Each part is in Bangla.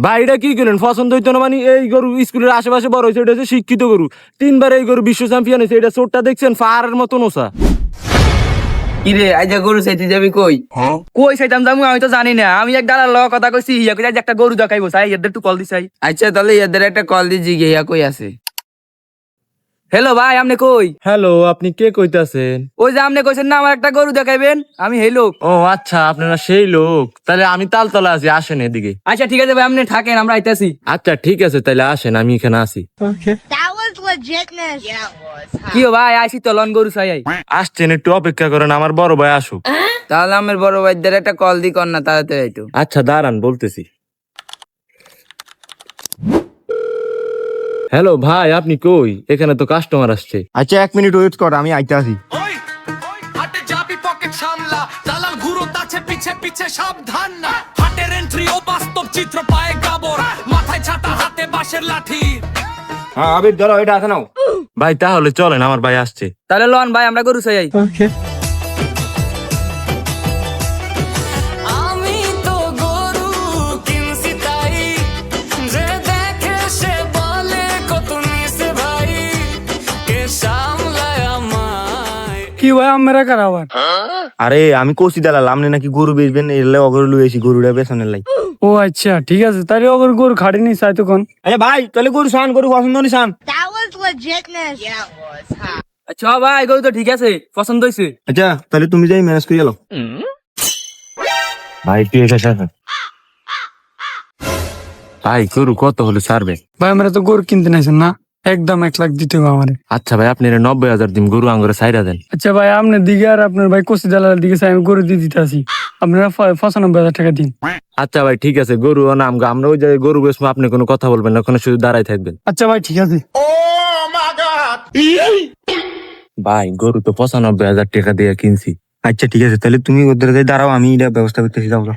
ভাই এটা কি করলেন? পছন্দ হইতো না মানে? এই গরু স্কুলের আশেপাশে বড় হয়েছে, এটা হচ্ছে শিক্ষিত গরু। 3বার এই গরু বিশ্ব চ্যাম্পিয়ন হয়েছে। এটা চোরটা দেখছেন, পাহাড়ের মতো নোসা। কিরে আইজা গরু চাইতে যাবি কই? কই চাইতাম যাবো আমি তো জানি না। আমি এক দালার লগে কথা কইছি, ইয়া কই একটা গরু দেখাইবো, চাই এদের একটু কল দিছাই। আচ্ছা তাহলে এদের একটা কল দি জিগে ইয়া কই আছে। হ্যালো ভাই, আপনি কই? হ্যালো, আপনি কে কইতাছেন? ওই যে আপনি কইছেন না আমার একটা গরু দেখাইবেন, আমি হেই লোক। ও আচ্ছা, আপনারা সেই লোক। তাহলে আমি তালতলা আছি, আসেন এদিকে। আচ্ছা ঠিক আছে ভাই, আপনি থাকেন, আমরা আইতাছি। আচ্ছা ঠিক আছে, তাহলে আসেন, আমি এখানে আছি। That was legitness. Yeah, it was. কি ও ভাই, আইছি তো লন গরু চাই। আসছেন, একটু অপেক্ষা করেন, আমার বড় ভাই আসুক। তাহলে আমার বড় ভাইদের একটা কল দি কর না তাড়াতাড়ি একটু। আচ্ছা দাঁড়ান, বলতেছি। হ্যালো ভাই, আপনি কই? এখানে তো কাস্টমার আসছে। আচ্ছা 1 মিনিট ওয়েট কর, আমি আইতে আসি। ওই হাটে যাবি পকেট সামলা, দালাল ঘুরো তাছে পিছে পিছে সাবধান না। হাটের এন্ট্রি ও বাস্তব চিত্র পায়ে গাবর, মাথায় ছাতা হাতে বাঁশের লাঠি। হ্যাঁ আবির ধরো, এটা আছে নাও। ভাই তাহলে চলেন, আমার ভাই আসছে। তাহলে লন ভাই, আমরা গরু চাই। আমি তো গরু কিনছি তাই, যে দেখে সে বলে কত নিছে ভাই, কে সামলায় আমায়। কি ভাই আমরা কারাবার? আরে আমি কষি দালাল, আপনি নাকি গরু বেচবেন, এলে অগর লুই এসি গরুটা বেচনের লাই। ও আচ্ছা ঠিক আছে, তাহলে ওর গরু খাড়িনি চাই তখন। আরে ভাই তাহলে গরু শান, গরু পছন্দ নি শান। That was legitness. Yeah, it was. Huh. আচ্ছা ভাই, গরু তো ঠিক আছে, পছন্দ হইছে। আচ্ছা তাহলে তুমি যাই ম্যানেজ করে এলো। ভাই তুই এসে শান। ভাই গরু কত হলে ছাড়বে? ভাই আমরা তো গরু কিনতে নাইছেন না, একদম 1 লাখ দিতে হবে আমারে। আচ্ছা ভাই, আপনি 90,000 দিন, গরু আঙ্গুরে সাইরা দেন। আচ্ছা ভাই, আপনার দিকে আর আপনার ভাই কষি দালালের দিকে চাই, আমি গরু দিয়ে দিতে আসি। আপনারা 95,000 টাকা দিন। আচ্ছা ভাই ঠিক আছে, গরু নাম আমরা ওই জায়গায় গরু বেচবো, আপনি কোনো কথা বলবেন না, ওখানে শুধু দাঁড়াই থাকবেন। আচ্ছা ভাই ঠিক আছে। ভাই গরু তো 95,000 টাকা দিয়ে কিনছি। আচ্ছা ঠিক আছে, তাহলে তুমি ওদের যাই দাঁড়াও, আমি এটা ব্যবস্থা করতেছি। যাও যাও।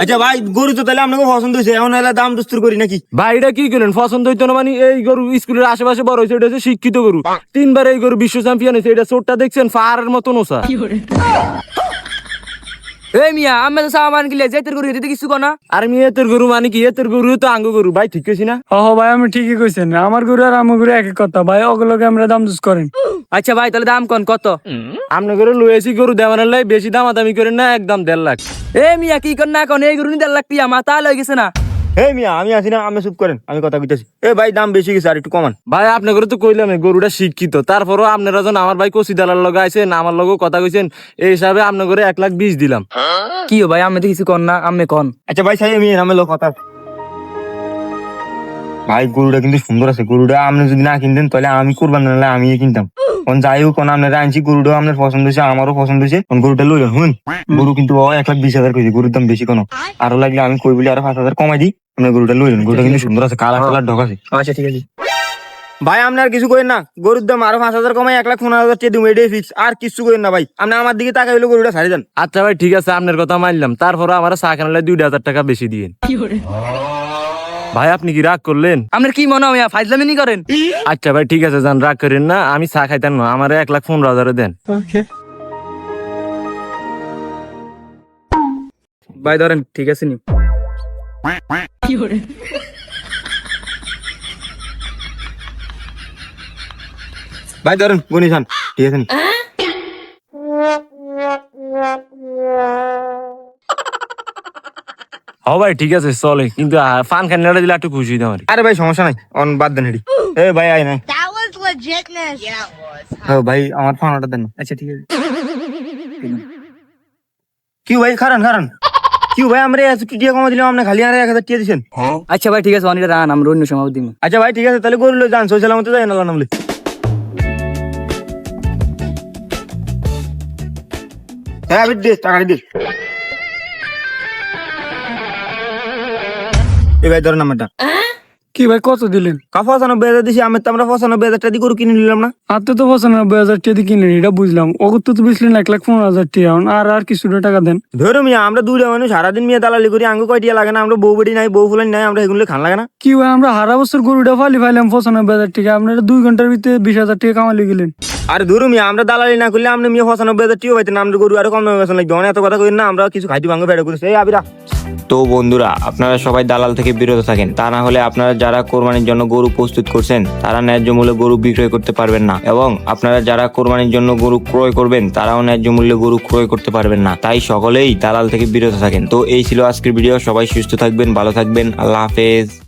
আচ্ছা ভাই গরু তো তাহলে আপনাকে পছন্দ হয়েছে, এখন এলা দাম দস্তুর করি নাকি? ভাই এটা কি করলেন? পছন্দ হইতো না মানে? এই গরু স্কুলের আশেপাশে বড় হয়েছে, এটা হচ্ছে শিক্ষিত গরু। 3বার এই গরু বিশ্ব চ্যাম্পিয়ন হয়েছে। এটা চোরটা দেখছেন, পাহাড়ের মতো নোসা। এই মিয়া, আমি তো সামান কিলে যাইতের গরু দিতে কিছু কনা। আর আমি এতের গরু মানে কি? এতের গরু তো আঙ্গু গরু। ভাই ঠিক কইছি না? ও ভাই আমি ঠিকই কইছেন, আমার গরু আর আমার গরু একই কথা ভাই, ওগুলোকে আমরা দাম দূষ করেন। আচ্ছা ভাই, তাহলে দাম কোন কত? আপনার গরু লুয়েছি, গরু দেওয়ানের লাই বেশি দামাদামি করেন না, একদম 1.5 লাখ। এ মিয়া কি কর না কোন, এই গরু নি 1.5 লাখ টিয়া মাথা লই গেছে না। এই মিয়া আমি আছি না, আমি চুপ করেন, আমি কথা কইতেছি। এ ভাই দাম বেশি গেছে, আর একটু কমান। ভাই আপনার গরু তো কইলাম গরুটা শিক্ষিত, তারপরও আপনারা যখন আমার ভাই কচি দালার লগে আইছেন, আমার লগেও কথা কইছেন, এই হিসাবে আপনার ঘরে 1,20,000 দিলাম। কি ও ভাই, আমি তো কিছু কর না, আমি কন। আচ্ছা ভাই সাই আমি নামে লোক কথা। ভাই গরুটা কিন্তু সুন্দর আছে, গরুটা আপনি যদি না কিনতেন তাহলে আমি করবেন না, আমি কিনতাম। কোন যাই হোক, কোন আপনারা আনছি, গরুটাও আপনার পছন্দ হয়েছে, আমারও পছন্দ হয়েছে। কোন গরুটা লইলেন হুন, গরু কিন্তু 1,20,000 কইছে, গরুর দাম বেশি কোনো। আরো লাগলে আমি কই বলি আরো 5,000 কমাই দিই, আপনার গরুটা লইলেন। গরুটা কিন্তু সুন্দর আছে, কালার কালার ঢক আছে। আচ্ছা ঠিক আছে ভাই আপনি আর কিছু করেন না, গরুর দাম আরো 5,000 কমাই 1,15,000 টাকা দিব, এটাই ফিক্স। আর কিছু করেন না ভাই, আপনি আমার দিকে তাকাই হইলে গরুটা ছাড়ি দেন। আচ্ছা ভাই ঠিক আছে, আপনার কথা মানলাম, তারপরও আমার চা খানালে 2,000 টাকা বেশি দিয়েন। ভাই আপনি কি রাগ করলেন? আপনার কি মনে হয় ফাইজলামি নি করেন? আচ্ছা ভাই ঠিক আছে, যান, রাগ করেন না, আমি চা খাইতাম না, আমার 1,15,000 দেন। ভাই ধরেন, ঠিক আছে নি। ভাই ধরেন গুনি খান, ঠিক আছে নি? ও ভাই ঠিক আছে চলে, কিন্তু ফান খান্নাটা দিলে একটু খুশি হইতাম। আরে ভাই সমস্যা নাই, অন বাদ দেন হেডি। এ ভাই আই নাই। That was legitness. Yeah, it was. Huh. হ্যাঁ ভাই আমার ফানাটা দেন। আচ্ছা ঠিক আছে। কি ভাই খারান খারান, কি ভাই আমরা টিয়া কমা দিলাম, আপনি খালি আর 1,000 টাকা দিছেন। আচ্ছা ভাই ঠিক আছে, অনিটা রান, আমরা অন্য সময় দিন। আচ্ছা ভাই ঠিক আছে, তাহলে গরু লই যান, সোশ্যাল মতো যাই না নামলে। হ্যাঁ আবির দে, টাকা দে। এই ভাই ধরেন নাম্বারটা। কি ভাই কত দিলেন? 95,000 দিছি, আমি তো আমরা 95,000 টাকা দিয়ে গরু কিনে নিলাম না। আপনি তো 95,000 টাকা দিয়ে কিনলেন, এটা বুঝলাম। ওগুলো তো বেচলেন 1,15,000 টাকা, আর কিছুটা টাকা দেন। ধরো মিয়া আমরা দুইটা মানুষ সারাদিন মিয়া দালালি করি, আঙ্গু কয়টিয়া লাগে না, আমরা বউ বেড়ি নাই, বউ ফুলানি নাই, আমরা এগুলো খান লাগে না। কি ভাই আমরা হারা বছর গরুটা ফাইলাম 95,000 টাকা, আপনারা 2 ঘন্টার ভিতরে 20,000 টাকা কামালি গেলেন। আর ধরু মিয়া আমরা দালালি না করলে আপনি মিয়া 95,000 টিও পাইতেন, আমরা গরু আরো কম দামে বেচন লাগবে। অনেক এত কথা কই না, আমরা কিছু খাইতে ভাঙবে বেড়ে করেছে। এই আবিরা। তো বন্ধুরা, আপনারা সবাই দালাল থেকে বিরত থাকেন, তা না হলে আপনারা যারা কোরবানির জন্য গরু প্রস্তুত করছেন তারা ন্যায্য মূল্যে গরু বিক্রয় করতে পারবেন না, এবং আপনারা যারা কোরবানির জন্য গরু ক্রয় করবেন তারাও ন্যায্য মূল্যে গরু ক্রয় করতে পারবেন না। তাই সকলেই দালাল থেকে বিরত থাকেন। তো এই ছিল আজকের ভিডিও। সবাই সুস্থ থাকবেন, ভালো থাকবেন, আল্লাহ হাফেজ।